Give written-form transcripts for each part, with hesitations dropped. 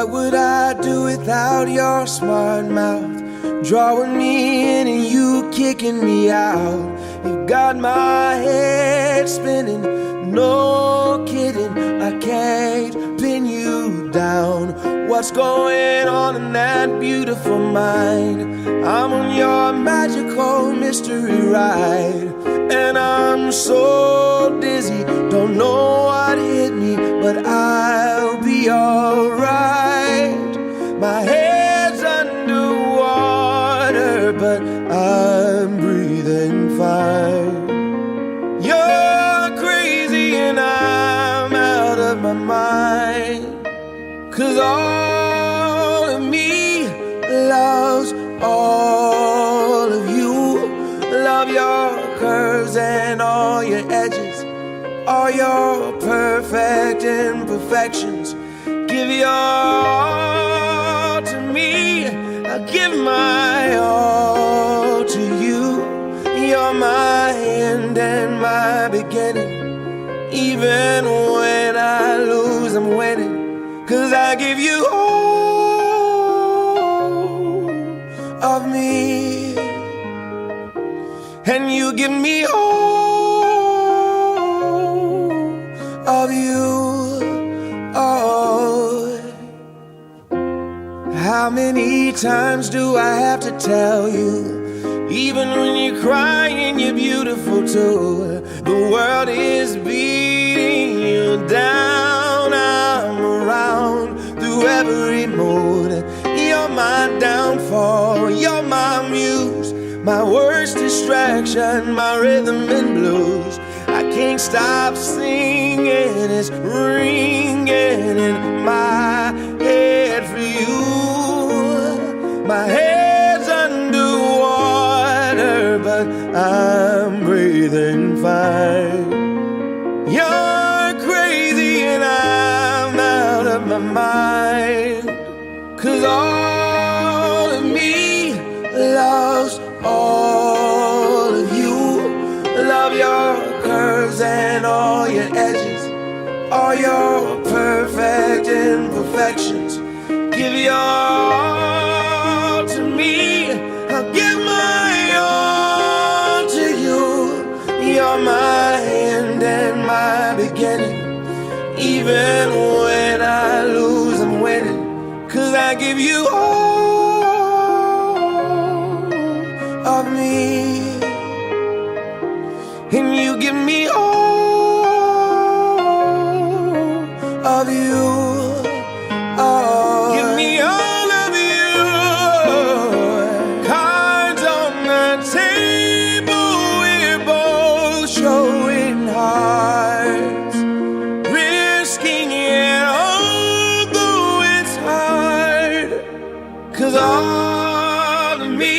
What would I do without your smart mouth? Drawing me in and you kicking me out. You got my head spinning, no kidding, I can't pin you down. What's going on in that beautiful mind? I'm on your magical mystery ride, and I'm so dizzy, don't know what hit me, but I'll be alright. My head's underwater, but I'm breathing fine. You're crazy and I'm out of my mind, 'cause all of me loves all of you. Love your curves and all your edges, all your perfect imperfections. Give your all to me, I give my all to you. You're my end and my beginning. Even when I lose, I'm winning, 'cause I give you all of me, and you give me all of you. Oh, how many times do I have to tell you? Even when you're crying, you're beautiful too. The world is beating you down. I'm around through every mood. You're my downfall, you're my muse, my worst distraction, my rhythm and blues. I can't stop singing, it's ringing in my head for you. My head's underwater, but I'm breathing fine. You're crazy and I'm out of my mind, 'cause all of me loves all of you. Love your curves and all your edges, all your perfect imperfections. Give your all to me, I'll give my all to you. You're my end and my beginning. Even when I lose, I'm winning, 'cause I give you all of me, and you give me all of you. Oh, give me all of you. Cards on the table, we're both showing hearts, risking it although it's hard, 'cause all of me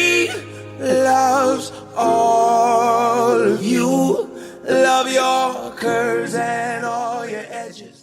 loves all of you. Love your curves and all your edges.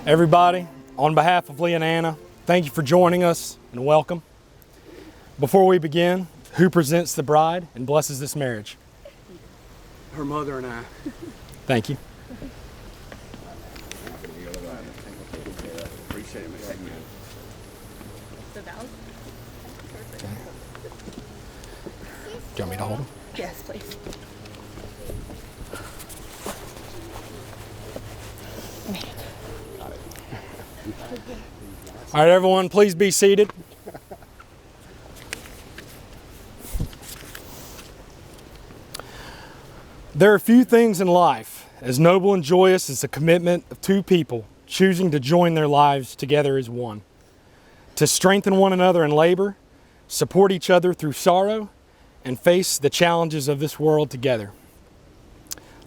Everybody, on behalf of Lee and Anna, thank you for joining us and welcome. Before we begin, who presents the bride and blesses this marriage? her mother and I. Thank you. Appreciate it, man. The vows? Do you want me to hold them? Yes, please. All right, everyone, please be seated. There are few things in life as noble and joyous as the commitment of two people choosing to join their lives together as one, to strengthen one another in labor, support each other through sorrow, and face the challenges of this world together.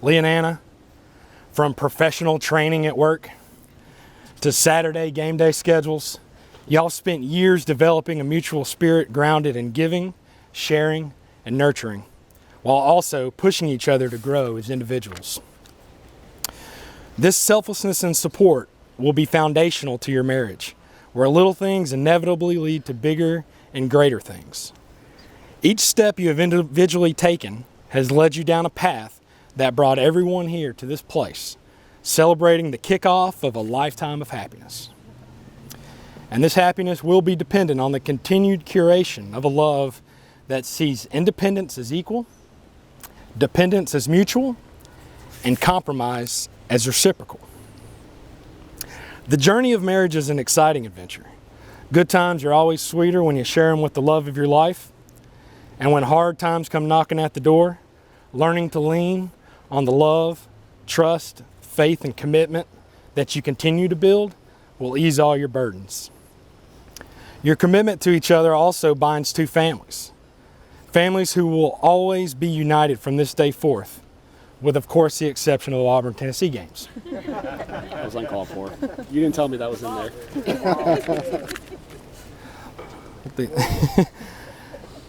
Lee and Anna, from professional training at work to Saturday game day schedules, y'all spent years developing a mutual spirit grounded in giving, sharing, and nurturing, while also pushing each other to grow as individuals. This selflessness and support will be foundational to your marriage, where little things inevitably lead to bigger and greater things. Each step you have individually taken has led you down a path that brought everyone here to this place, celebrating the kickoff of a lifetime of happiness. And this happiness will be dependent on the continued curation of a love that sees independence as equal, dependence as mutual, and compromise as reciprocal. The journey of marriage is an exciting adventure. Good times are always sweeter when you share them with the love of your life. And when hard times come knocking at the door, learning to lean on the love, trust, faith, and commitment that you continue to build will ease all your burdens. Your commitment to each other also binds two families. Families who will always be united from this day forth, with of course the exception of the Auburn-Tennessee games. That was uncalled for. You didn't tell me that was in there.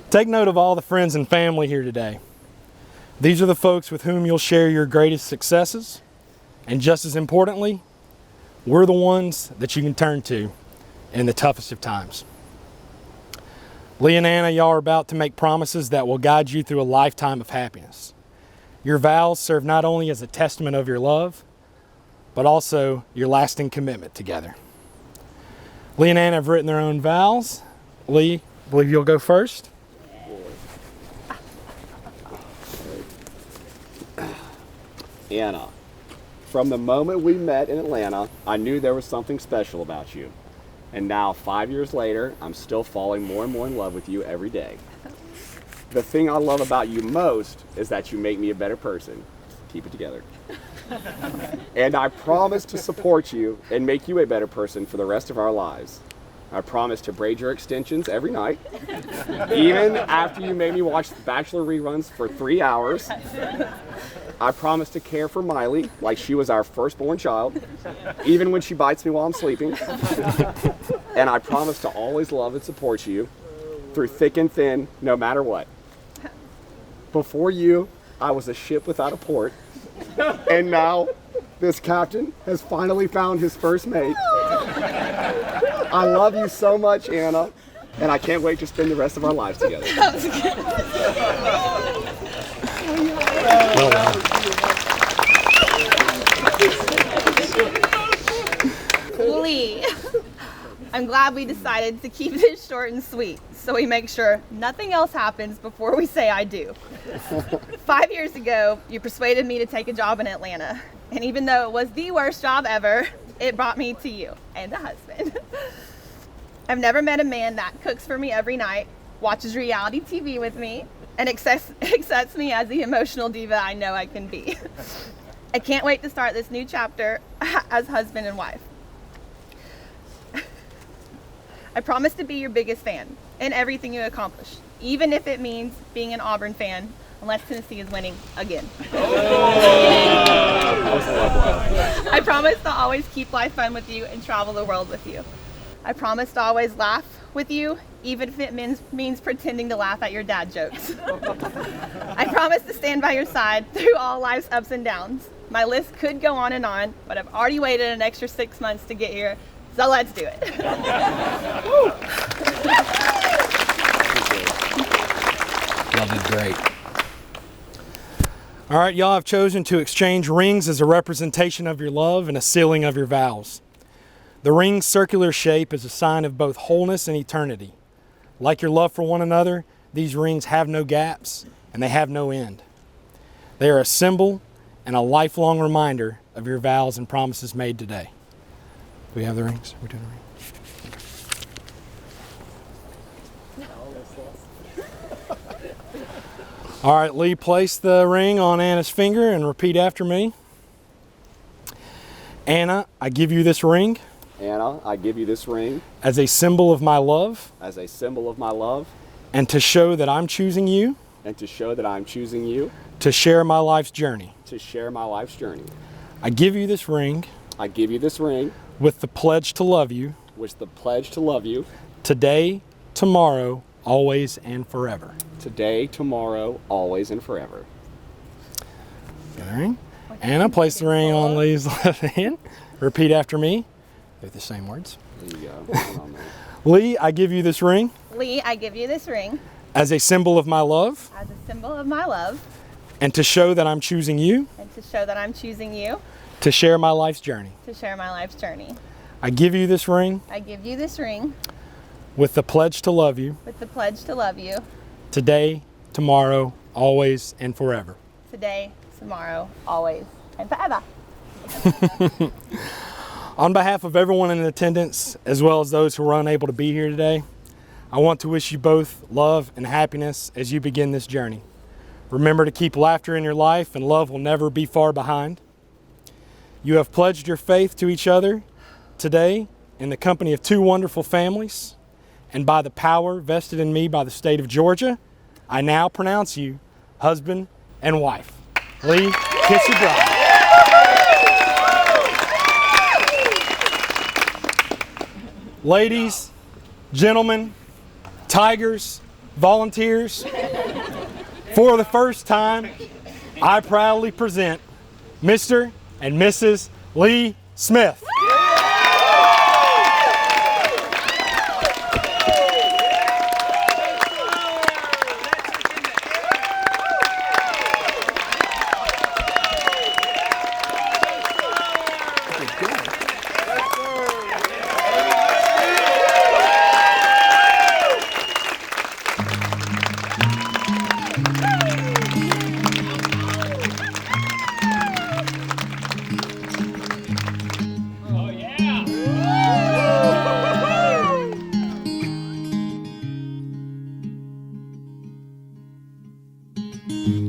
Take note of all the friends and family here today. These are the folks with whom you'll share your greatest successes, and just as importantly, we're the ones that you can turn to in the toughest of times. Lee and Anna, y'all are about to make promises that will guide you through a lifetime of happiness. Your vows serve not only as a testament of your love, but also your lasting commitment together. Lee and Anna have written their own vows. Lee, I believe you'll go first. Anna, from the moment we met in Atlanta, I knew there was something special about you. And now, 5 years later, I'm still falling more and more in love with you every day. The thing I love about you most is that you make me a better person. Keep it together. And I promise to support you and make you a better person for the rest of our lives. I promise to braid your extensions every night, even after you made me watch Bachelor reruns for 3 hours. I promise to care for Miley like she was our firstborn child, even when she bites me while I'm sleeping. And I promise to always love and support you through thick and thin, no matter what. Before you, I was a ship without a port, and now this captain has finally found his first mate. I love you so much, Anna, and I can't wait to spend the rest of our lives together. Well done. Lee, I'm glad we decided to keep this short and sweet, so we make sure nothing else happens before we say I do. 5 years ago, you persuaded me to take a job in Atlanta, and even though it was the worst job ever, it brought me to you and a husband. I've never met a man that cooks for me every night, watches reality TV with me, and accepts me as the emotional diva I know I can be. I can't wait to start this new chapter as husband and wife. I promise to be your biggest fan in everything you accomplish, even if it means being an Auburn fan, unless Tennessee is winning again. I promise to always keep life fun with you and travel the world with you. I promise to always laugh with you, even if it means pretending to laugh at your dad jokes. I promise to stand by your side through all life's ups and downs. My list could go on, but I've already waited an extra 6 months to get here, so let's do it. Y'all did great. All right, y'all have chosen to exchange rings as a representation of your love and a sealing of your vows. The ring's circular shape is a sign of both wholeness and eternity. Like your love for one another, these rings have no gaps and they have no end. They are a symbol and a lifelong reminder of your vows and promises made today. Do we have the rings? Are we doing the rings? All right, Lee, place the ring on Anna's finger and repeat after me. Anna, I give you this ring Anna, I give you this ring as a symbol of my love as a symbol of my love and to show that I'm choosing you and to show that I'm choosing you to share my life's journey. to share my life's journey. I give you this ring I give you this ring with the pledge to love you with the pledge to love you today, tomorrow, always, and forever. today, tomorrow, always, and forever. Got the ring? Anna, place the ring on Lee's left hand. Repeat after me. They're the same words. There you go. Hold on there. Lee, I give you this ring Lee, I give you this ring as a symbol of my love as a symbol of my love and to show that I'm choosing you and to show that I'm choosing you to share my life's journey. to share my life's journey. I give you this ring I give you this ring with the pledge to love you with the pledge to love you today, tomorrow, always, and forever. today, tomorrow, always, and forever. On behalf of everyone in attendance, as well as those who were unable to be here today, I want to wish you both love and happiness as you begin this journey. Remember to keep laughter in your life, and love will never be far behind. You have pledged your faith to each other today in the company of two wonderful families, and by the power vested in me by the state of Georgia, I now pronounce you husband and wife. Lee, kiss your bride. Ladies, gentlemen, tigers, volunteers, for the first time, I proudly present Mr. and Mrs. Lee Smith.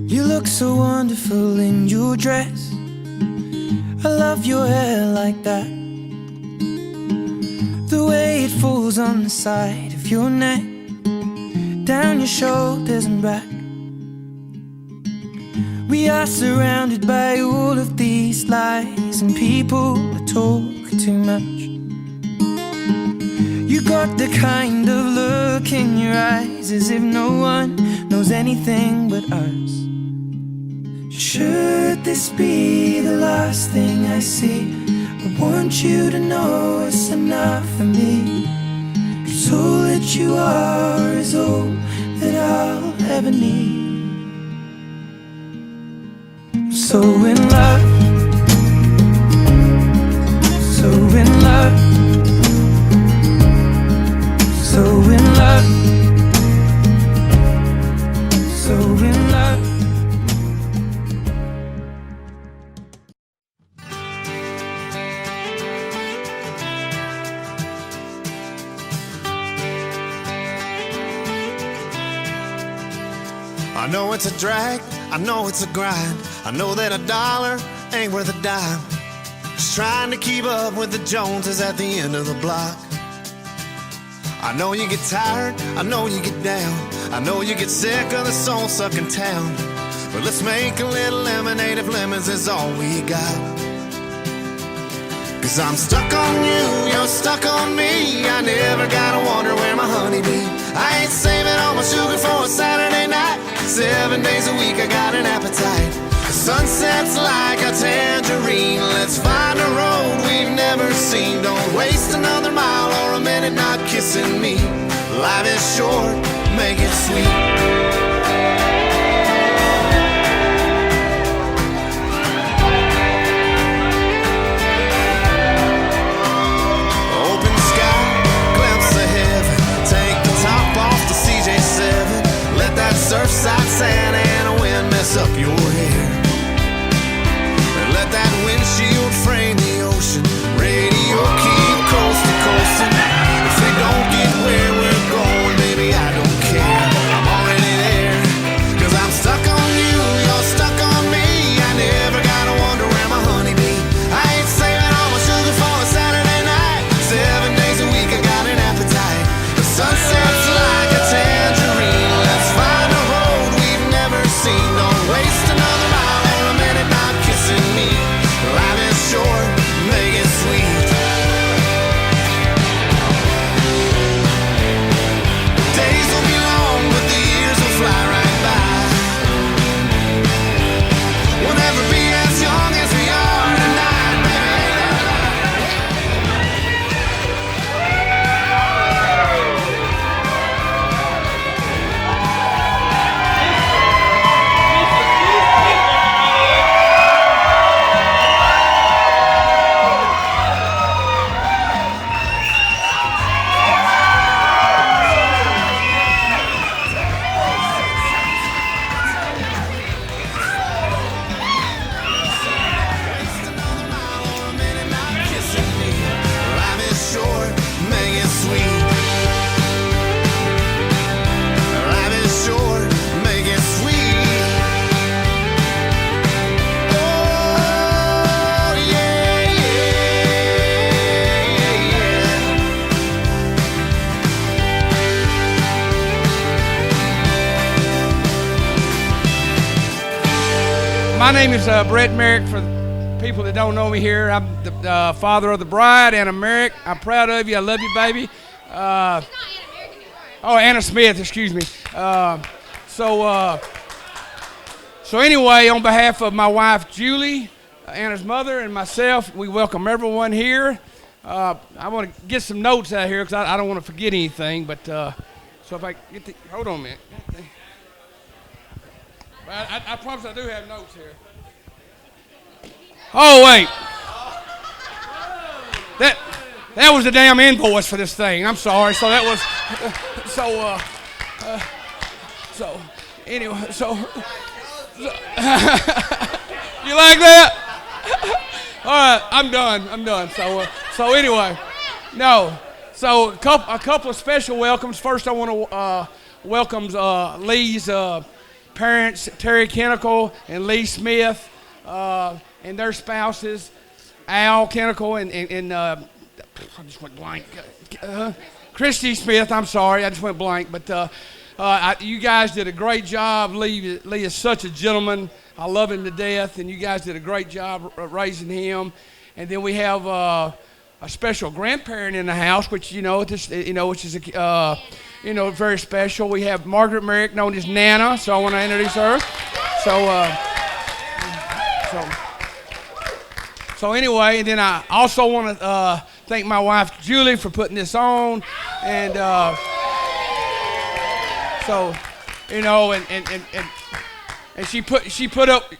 You look so wonderful in your dress. I love your hair like that. The way it falls on the side of your neck, down your shoulders and back. We are surrounded by all of these lies and people that talk too much. You got the kind of look in your eyes as if no one knows anything but us. Should this be the last thing I see, I want you to know it's enough for me. 'Cause all that you are is all that I'll ever need. So in love, so in love, so in love, so in love. I know it's a drag, I know it's a grind. I know that a dollar ain't worth a dime. Just trying to keep up with the Joneses at the end of the block. I know you get tired, I know you get down. I know you get sick of the soul-sucking town. But let's make a little lemonade if lemons is all we got. 'Cause I'm stuck on you, you're stuck on me. I never gotta wonder where my honey be. I ain't saving all my sugar for a Saturday night. 7 days a week I got an appetite. The sunset's like a tangerine. Let's find a road we've never seen. Don't waste another mile or a minute not kissing me. Life is short, make it sweet. My name is Brett Merrick. For people that don't know me here, I'm the father of the bride, Anna Merrick. I'm proud of you. I love you, baby. Anna Smith, excuse me. So anyway, on behalf of my wife, Julie, Anna's mother, and myself, we welcome everyone here. I want to get some notes out here because I don't want to forget anything. But so if I get the, hold on a minute. I promise I do have notes here. Oh wait, that was the damn invoice for this thing. I'm sorry. So that was so anyway. So you like that? All right, I'm done. So anyway, no. So a couple of special welcomes. First, I want to welcome Lee's parents, Terry Kinnickle and Lee Smith, and their spouses, Al Kinnickle and I just went blank. Christy Smith. I'm sorry, I just went blank. But you guys did a great job. Lee is such a gentleman. I love him to death, and you guys did a great job raising him. And then we have a special grandparent in the house, which which is very special. We have Margaret Merrick, known as Nana. So I want to introduce her. So anyway, and then I also want to thank my wife Julie for putting this on, and and she put up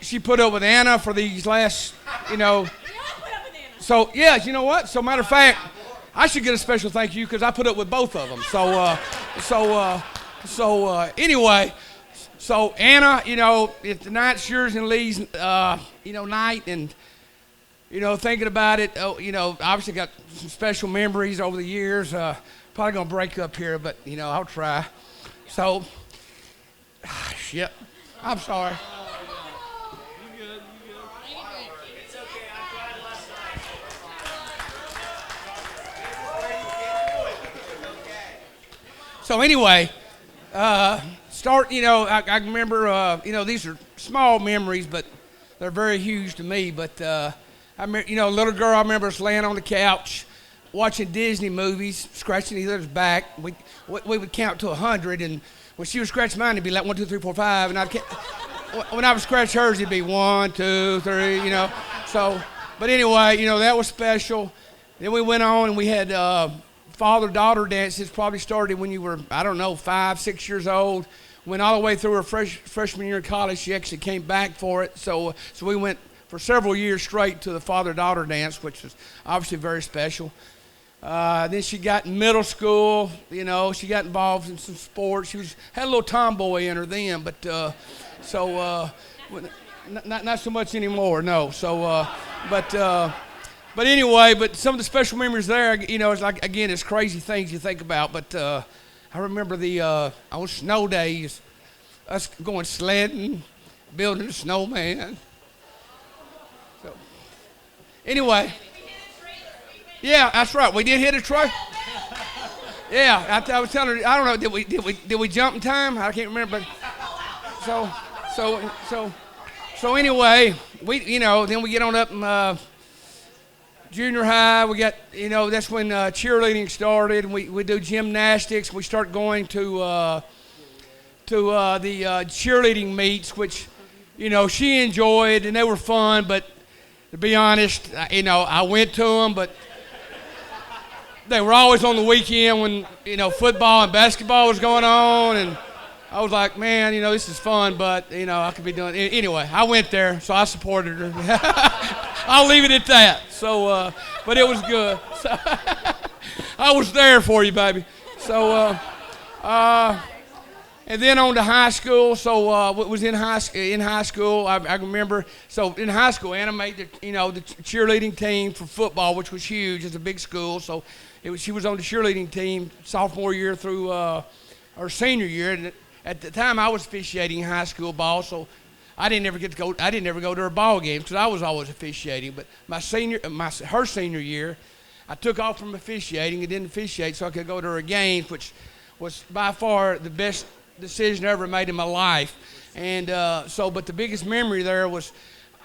with Anna for these last, So yeah, you know what? So matter of fact, I should get a special thank you because I put up with both of them. Anyway, so Anna, if tonight's yours and Lee's, night, and thinking about it, obviously got some special memories over the years. Probably gonna break up here, but I'll try. So, shit. I'm sorry. You good. It's okay. I tried last night. So anyway, I remember, these are small memories, but they're very huge to me. But I remember, little girl, I remember us laying on the couch, watching Disney movies, scratching each other's back. We would count to 100, and when she would scratch mine, it'd be like 1, 2, 3, 4, 5, and when I would scratch hers, it'd be 1, 2, 3, So, but anyway, that was special. Then we went on and we had father-daughter dances. Probably started when you were, 5, 6 years old. Went all the way through her freshman year in college. She actually came back for it. So we went for several years straight to the father-daughter dance, which was obviously very special. Then she got in middle school, she got involved in some sports. She had a little tomboy in her then, but not so much anymore, no. So, but anyway, but some of the special memories there, it's like, again, it's crazy things you think about, but I remember on snow days, us going sledding, building a snowman. So, anyway. Yeah, that's right. We did hit a trailer. Yeah, I was telling her. I don't know. Did we jump in time? I can't remember. But so anyway, then we get on up in junior high. We got that's when cheerleading started, and we do gymnastics. We start going to the cheerleading meets, which she enjoyed, and they were fun. But to be honest, I went to them, but they were always on the weekend when, football and basketball was going on, and I was like, man, this is fun, but, I could be doing it. Anyway, I went there, so I supported her. I'll leave it at that. So, but it was good. So I was there for you, baby. So, and then on to high school. So, what was in high school, I remember. So in high school, Anna made the cheerleading team for football, which was huge. It's a big school, so she was on the cheerleading team sophomore year through her senior year. And at the time, I was officiating high school ball, so I didn't ever go to her ball games because I was always officiating. But her senior year, I took off from officiating and didn't officiate, so I could go to her games, which was by far the best decision I ever made in my life. And but the biggest memory there was,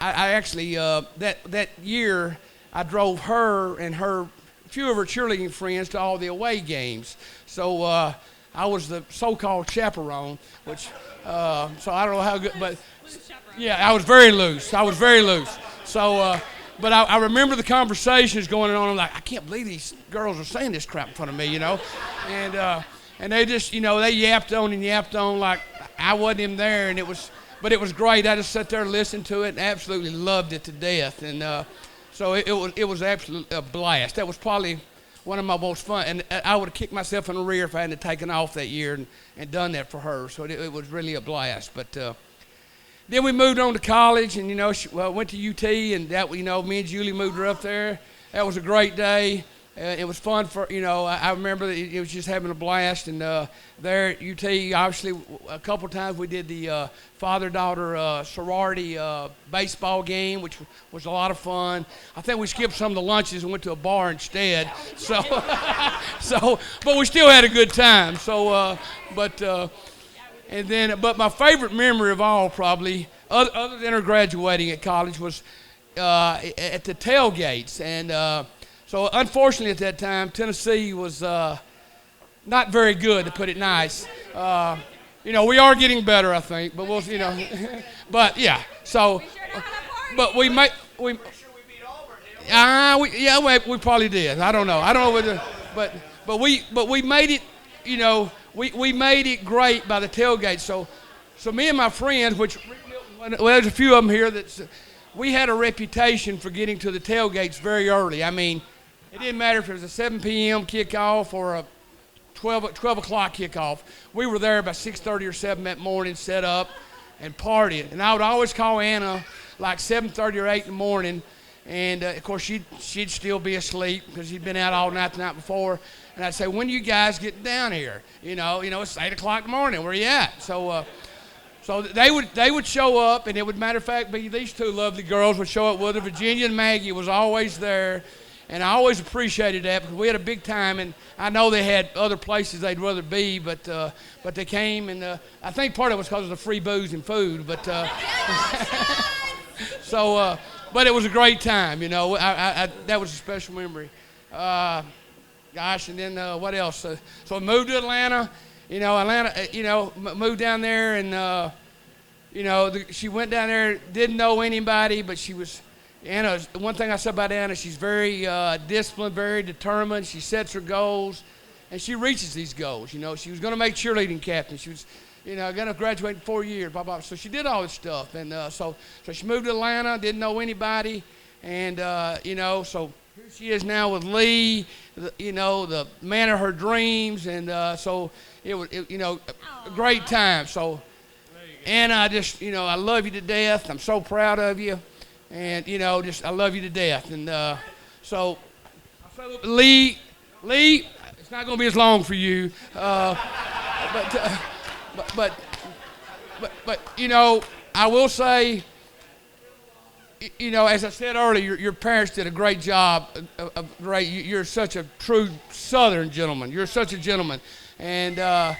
I actually that year I drove her and a few of her cheerleading friends to all the away games. So I was the so-called chaperone, which so I don't know how good, but yeah, I was very loose. So. But I remember the conversations going on. I'm like, I can't believe these girls are saying this crap in front of me, and they just, they yapped on like I wasn't even there, but it was great. I just sat there and listened to it and absolutely loved it to death, and so it was absolutely a blast. That was probably one of my most fun, and I would have kicked myself in the rear if I hadn't taken off that year and done that for her. So it was really a blast, but. Then we moved on to college, and went to UT, and that me and Julie moved her up there. That was a great day. It was fun for I remember that it was just having a blast, and there at UT, obviously a couple times we did the father-daughter sorority baseball game, which was a lot of fun. I think we skipped some of the lunches and went to a bar instead. So but we still had a good time. And then, but my favorite memory of all, probably, other than her graduating at college, was at the tailgates. And so, unfortunately, at that time, Tennessee was not very good, to put it nice. We are getting better, I think, but we'll, but yeah. So, but we probably did. I don't know but we made it. We made it great by the tailgate. So me and my friends, there's a few of them here, we had a reputation for getting to the tailgates very early. I mean, it didn't matter if it was a 7 p.m. kickoff or a 12 o'clock kickoff. We were there by 6:30 or 7 that morning, set up and partying. And I would always call Anna like 7:30 or 8 in the morning. And, of course, she'd still be asleep because she'd been out all night the night before. And I'd say, when do you guys get down here? It's 8 o'clock in the morning. Where you at? So they would show up, and it would, matter of fact, be these two lovely girls would show up with her. Virginia and Maggie was always there. And I always appreciated that because we had a big time. And I know they had other places they'd rather be, but they came. And I think part of it was because of the free booze and food. But but it was a great time, that was a special memory. And then what else? So I moved to Atlanta. Moved down there, and she went down there, didn't know anybody, but Anna. One thing I said about Anna, she's very disciplined, very determined. She sets her goals, and she reaches these goals. She was going to make cheerleading captain. She was. Going to graduate in 4 years, blah, blah. So she did all this stuff. And so she moved to Atlanta, didn't know anybody. And, so here she is now with Lee, the man of her dreams. And so it was, a great time. So, Anna, I love you to death. I'm so proud of you. And, I love you to death. And so Lee, it's not going to be as long for you. But I will say, as I said earlier, your parents did a great job. You're such a true Southern gentleman. You're such a gentleman, and as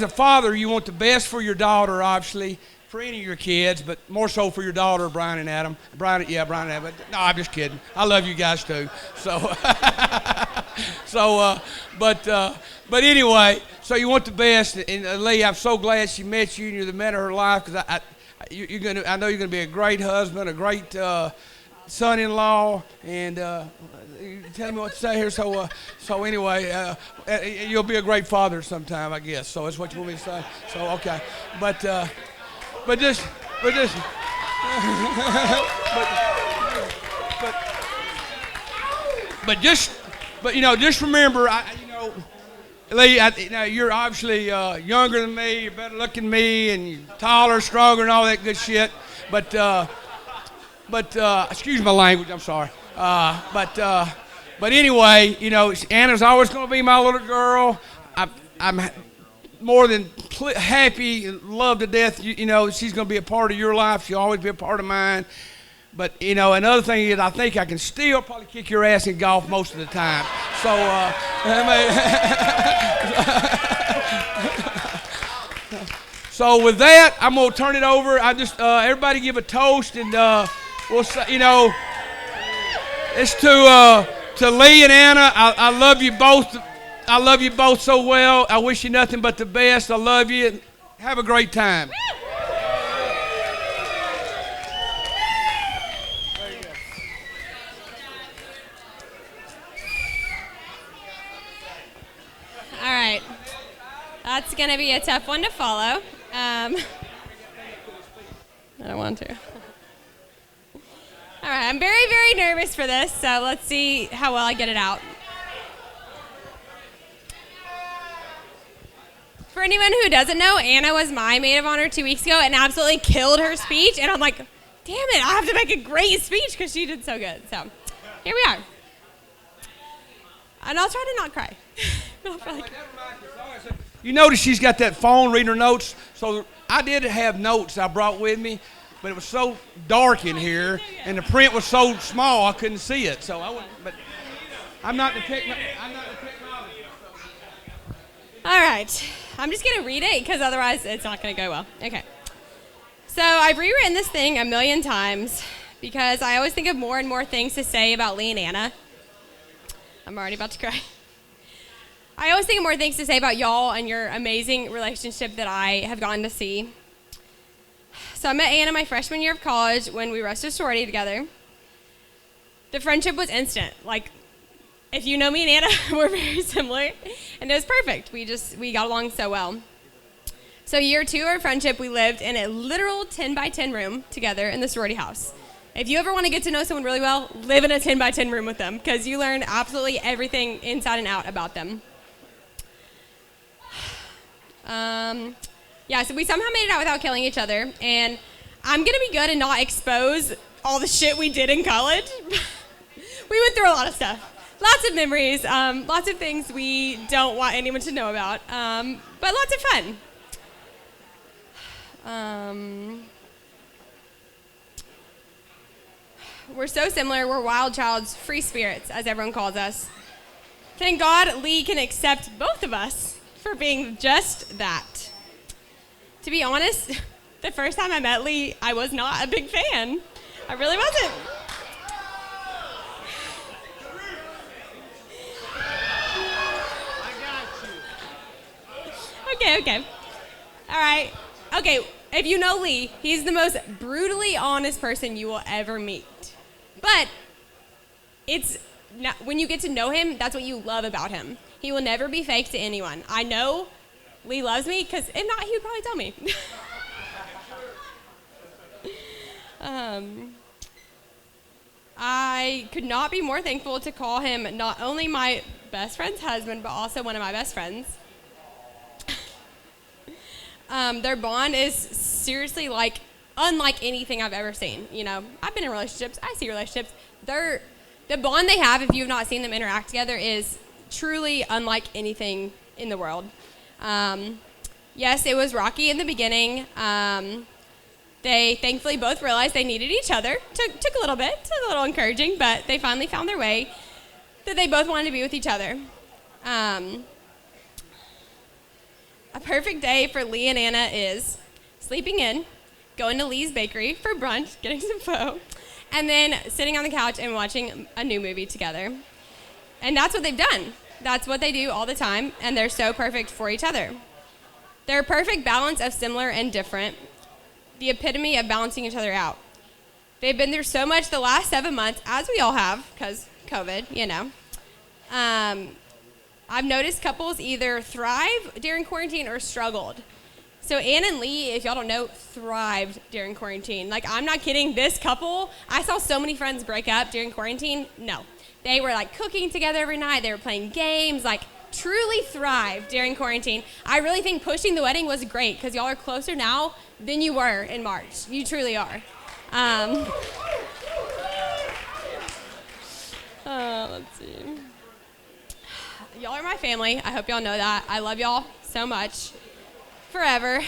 a father, you want the best for your daughter, obviously. For any of your kids, but more so for your daughter, Brian and Adam. Brian and Adam. But no, I'm just kidding. I love you guys too. But anyway, so you want the best. And Lee, I'm so glad she met you and you're the man of her life because I know you're gonna be a great husband, a great son-in-law, and you tell me what to say here. So anyway, you'll be a great father sometime, I guess. So that's what you want me to say. So okay, but just remember, Lee, you're obviously younger than me, you're better looking than me, and you're taller, stronger, and all that good shit. But excuse my language, I'm sorry. But anyway, Anna's always going to be my little girl. I'm more than happy, love to death. She's going to be a part of your life. She'll always be a part of mine. But, you know, another thing is I think I can still probably kick your ass in golf most of the time. So, so with that, I'm going to turn it over. I just, everybody give a toast, and we'll say, you know, it's to Lee and Anna. I love you both. I love you both so well. I wish you nothing but the best. I love you. Have a great time. All right. That's going to be a tough one to follow. I don't want to. All right. I'm very, very nervous for this, so let's see how well I get it out. For anyone who doesn't know, Anna was my maid of honor 2 weeks ago and absolutely killed her speech. And I'm like, damn it, I have to make a great speech because she did so good. So here we are. And I'll try to not cry. You notice she's got that phone reading her notes. So I did have notes I brought with me, but it was so dark in here and the print was so small I couldn't see it. So I wouldn't, but I'm not the technologist. All right. I'm just going to read it because otherwise it's not going to go well. Okay. So I've rewritten this thing a million times because I always think of more and more things to say about Lee and Anna. I'm already about to cry. I always think of more things to say about y'all and your amazing relationship that I have gotten to see. So I met Anna my freshman year of college when we rushed a sorority together. The friendship was instant. Like, if you know me and Anna, we're very similar, and it was perfect. We got along so well. So year 2 of our friendship, we lived in a literal 10 by 10 room together in the sorority house. If you ever want to get to know someone really well, live in a 10 by 10 room with them because you learn absolutely everything inside and out about them. Yeah, so we somehow made it out without killing each other, and I'm going to be good and not expose all the shit we did in college. We went through a lot of stuff. Lots of memories, lots of things we don't want anyone to know about, but lots of fun. We're so similar. We're wild childs, free spirits, as everyone calls us. Thank God Lee can accept both of us for being just that. To be honest, the first time I met Lee, I was not a big fan. I really wasn't. Okay. All right. Okay, if you know Lee, he's the most brutally honest person you will ever meet. But it's not, when you get to know him, that's what you love about him. He will never be fake to anyone. I know Lee loves me because if not, he would probably tell me. I could not be more thankful to call him not only my best friend's husband, but also one of my best friends. Their bond is seriously like unlike anything I've ever seen. You know, I've been in relationships. I see relationships. The bond they have, if you've not seen them interact together, is truly unlike anything in the world. Yes, it was rocky in the beginning. They thankfully both realized they needed each other. Took a little bit, took a little encouraging, but they finally found their way that they both wanted to be with each other. A perfect day for Lee and Anna is sleeping in, going to Lee's Bakery for brunch, getting some pho, and then sitting on the couch and watching a new movie together. And that's what they've done. That's what they do all the time, and they're so perfect for each other. They're a perfect balance of similar and different, the epitome of balancing each other out. They've been through so much the last 7 months, as we all have, because COVID, you know. I've noticed couples either thrive during quarantine or struggled. So Ann and Lee, if y'all don't know, thrived during quarantine. Like, I'm not kidding. This couple, I saw so many friends break up during quarantine. No. They were, like, cooking together every night. They were playing games, like, truly thrived during quarantine. I really think pushing the wedding was great because y'all are closer now than you were in March. You truly are. Let's see. Y'all are my family. I hope y'all know that. I love y'all so much. Forever.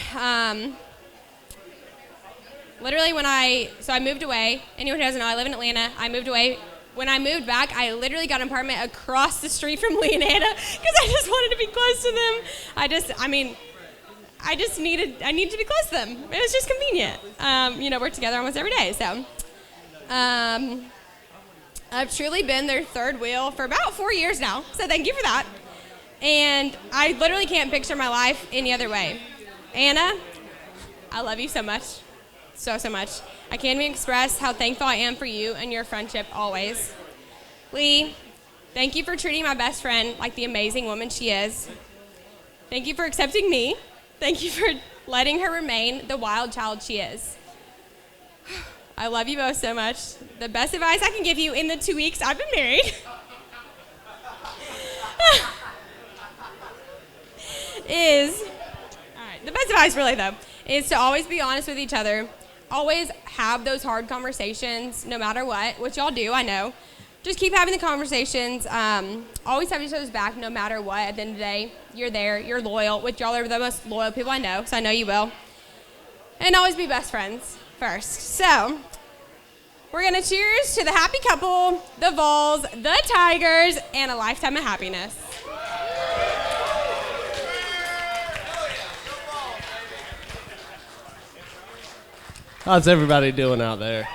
Literally I moved away. Anyone who doesn't know, I live in Atlanta. I moved away. When I moved back, I literally got an apartment across the street from Lee and Anna because I just wanted to be close to them. I needed to be close to them. It was just convenient. We're together almost every day, so. I've truly been their third wheel for about 4 years now, so thank you for that. And I literally can't picture my life any other way. Anna, I love you so much. So much. I can't even express how thankful I am for you and your friendship always. Lee, thank you for treating my best friend like the amazing woman she is. Thank you for accepting me. Thank you for letting her remain the wild child she is. I love you both so much. The best advice I can give you in the 2 weeks I've been married the best advice really though, is to always be honest with each other. Always have those hard conversations, no matter what, which y'all do, I know. Just keep having the conversations. Always have each other's back, no matter what. At the end of the day, you're there, you're loyal, which y'all are the most loyal people I know, so I know you will. And always be best friends first. So, we're gonna cheers to the happy couple, the Vols, the Tigers, and a lifetime of happiness. How's everybody doing out there?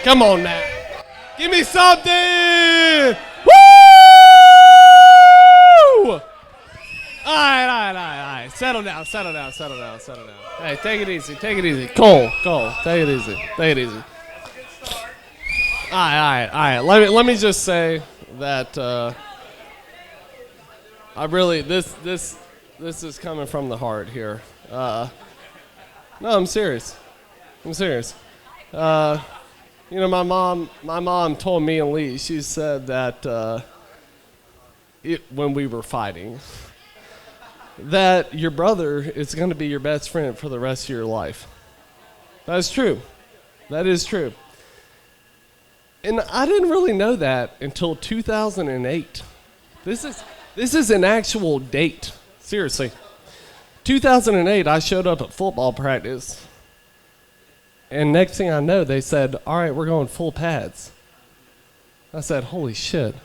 Come on now. Give me something! Woo! All right. Settle down. Hey, take it easy. Cole, take it easy. All right. Let me just say that I really this is coming from the heart here. No, I'm serious. My mom told me and Lee, she said that when we were fighting, that your brother is going to be your best friend for the rest of your life. That's true. That is true. And I didn't really know that until 2008. This is an actual date. Seriously. 2008, I showed up at football practice. And next thing I know, they said, all right, we're going full pads. I said, holy shit.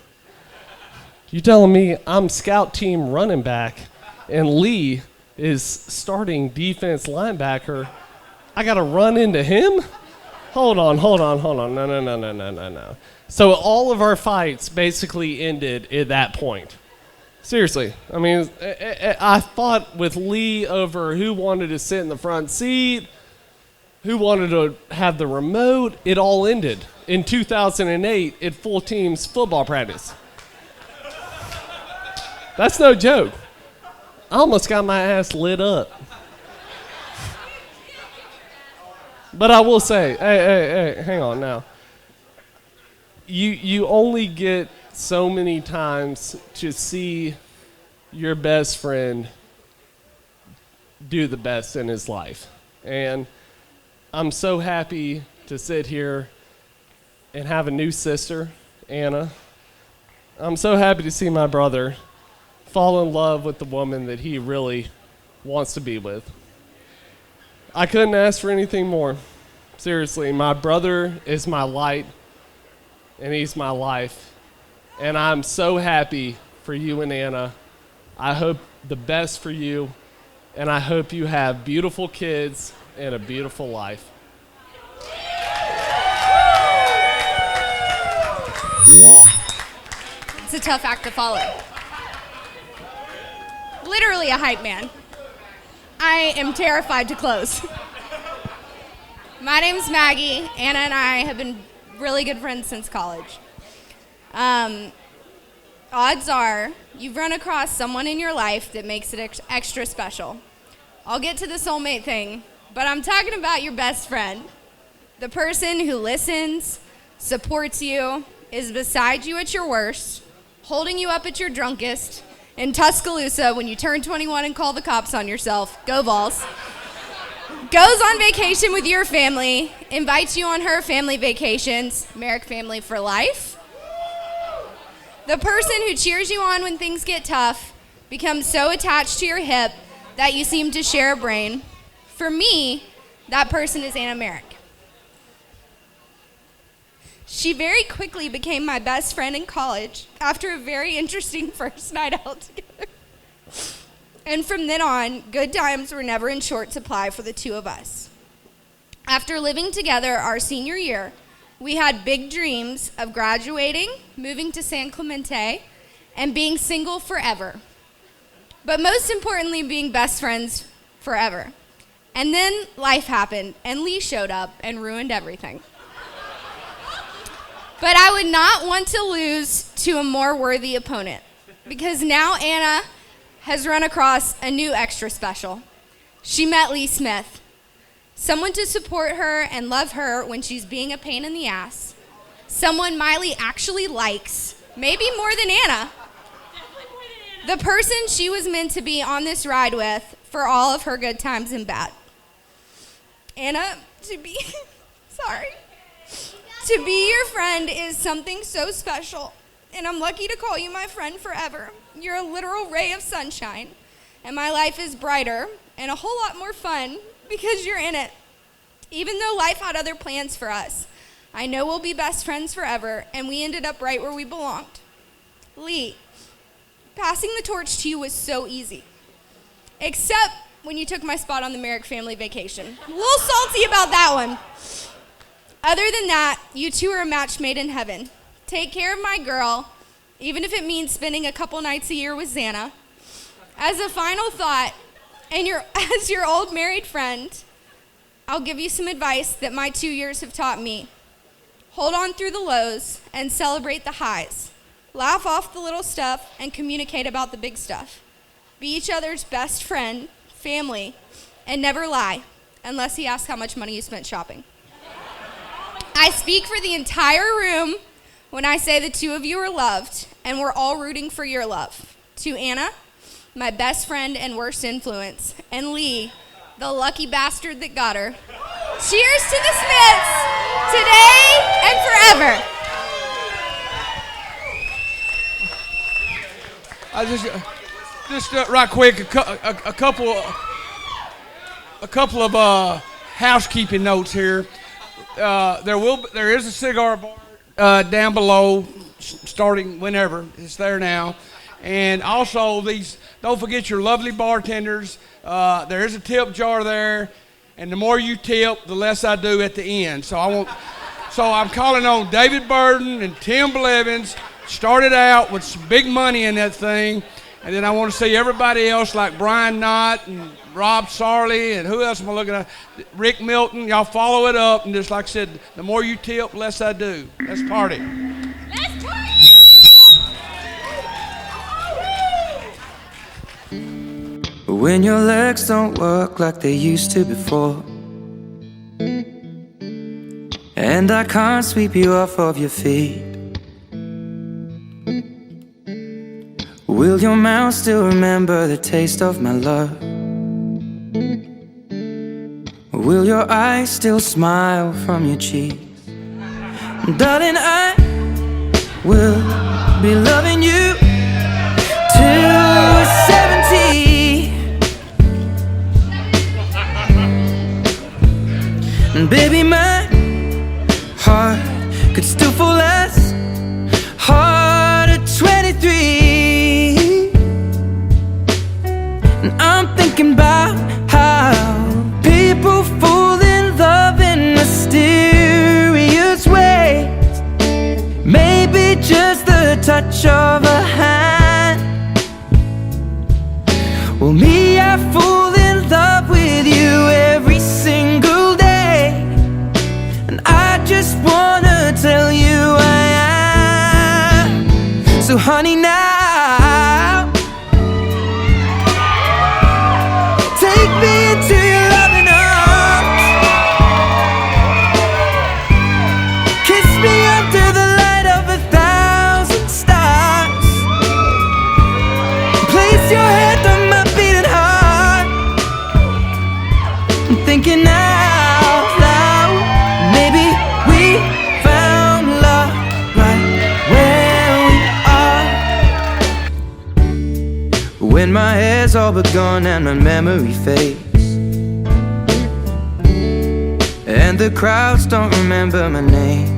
You telling me I'm scout team running back and Lee is starting defense linebacker? I got to run into him? Hold on. No. So all of our fights basically ended at that point. Seriously. I mean, I fought with Lee over who wanted to sit in the front seat, who wanted to have the remote. It all ended in 2008 at full teams football practice. That's no joke. I almost got my ass lit up. But I will say, hey, hang on now. You only get so many times to see your best friend do the best in his life. And I'm so happy to sit here and have a new sister, Anna. I'm so happy to see my brother fall in love with the woman that he really wants to be with. I couldn't ask for anything more. Seriously, my brother is my light, and he's my life. And I'm so happy for you and Anna. I hope the best for you, and I hope you have beautiful kids and a beautiful life. It's a tough act to follow. Literally a hype man. I am terrified to close. My name's Maggie. Anna and I have been really good friends since college. Odds are you've run across someone in your life that makes it extra special. I'll get to the soulmate thing, but I'm talking about your best friend. The person who listens, supports you, is beside you at your worst, holding you up at your drunkest, in Tuscaloosa when you turn 21 and call the cops on yourself, go Vols, goes on vacation with your family, invites you on her family vacations, Merrick family for life. The person who cheers you on when things get tough becomes so attached to your hip that you seem to share a brain. For me, That person is Anna Merrick. She very quickly became my best friend in college after a very interesting first night out together. And from then on, good times were never in short supply for the two of us. After living together our senior year, we had big dreams of graduating, moving to San Clemente, and being single forever. But most importantly, being best friends forever. And then life happened, and Lee showed up and ruined everything. But I would not want to lose to a more worthy opponent, because now Anna has run across a new extra special. She met Lee Smith, someone to support her and love her when she's being a pain in the ass, someone Miley actually likes, maybe more than Anna. The person she was meant to be on this ride with for all of her good times and bad. Anna, to be your friend is something so special, and I'm lucky to call you my friend forever. You're a literal ray of sunshine, and my life is brighter and a whole lot more fun because you're in it. Even though life had other plans for us, I know we'll be best friends forever, and we ended up right where we belonged. Lee, passing the torch to you was so easy, except when you took my spot on the Merrick family vacation. A little salty about that one. Other than that, you two are a match made in heaven. Take care of my girl, even if it means spending a couple nights a year with Xana. As a final thought, and as your old married friend, I'll give you some advice that my 2 years have taught me. Hold on through the lows and celebrate the highs. Laugh off the little stuff and communicate about the big stuff. Be each other's best friend, family, and never lie, unless he asks how much money you spent shopping. I speak for the entire room when I say the two of you are loved, and we're all rooting for your love. To Anna, my best friend and worst influence, and Lee, the lucky bastard that got her. Cheers to the Smiths, today and forever. I just right quick, a couple of housekeeping notes here. There is a cigar bar down below, starting whenever it's there now, and also don't forget your lovely bartenders. There is a tip jar there, and the more you tip, the less I do at the end. So I'm calling on David Burden and Tim Blevins. Started out with some big money in that thing, and then I want to see everybody else like Brian Knott and Rob Sarley, and who else am I looking at? Rick Milton. Y'all follow it up, and just like I said, the more you tip, the less I do. Let's party. Let's party! When your legs don't work like they used to before, and I can't sweep you off of your feet, will your mouth still remember the taste of my love? Will your eyes still smile from your cheeks? Darling, I will be loving you till 70. And baby, my heart could still fall as hard at 23. And I'm thinking about how people fall in love in mysterious ways. Maybe just the touch of a hand. Well, me, I fall in love with you every single day, and I just wanna tell you I am. So honey, now take me into your loving arms. Kiss me under the light of 1,000 stars. Place your head on my beating heart. I'm thinking out loud, maybe we found love right where we are. When my hair's all but gone and my memory fades, and the crowds don't remember my name.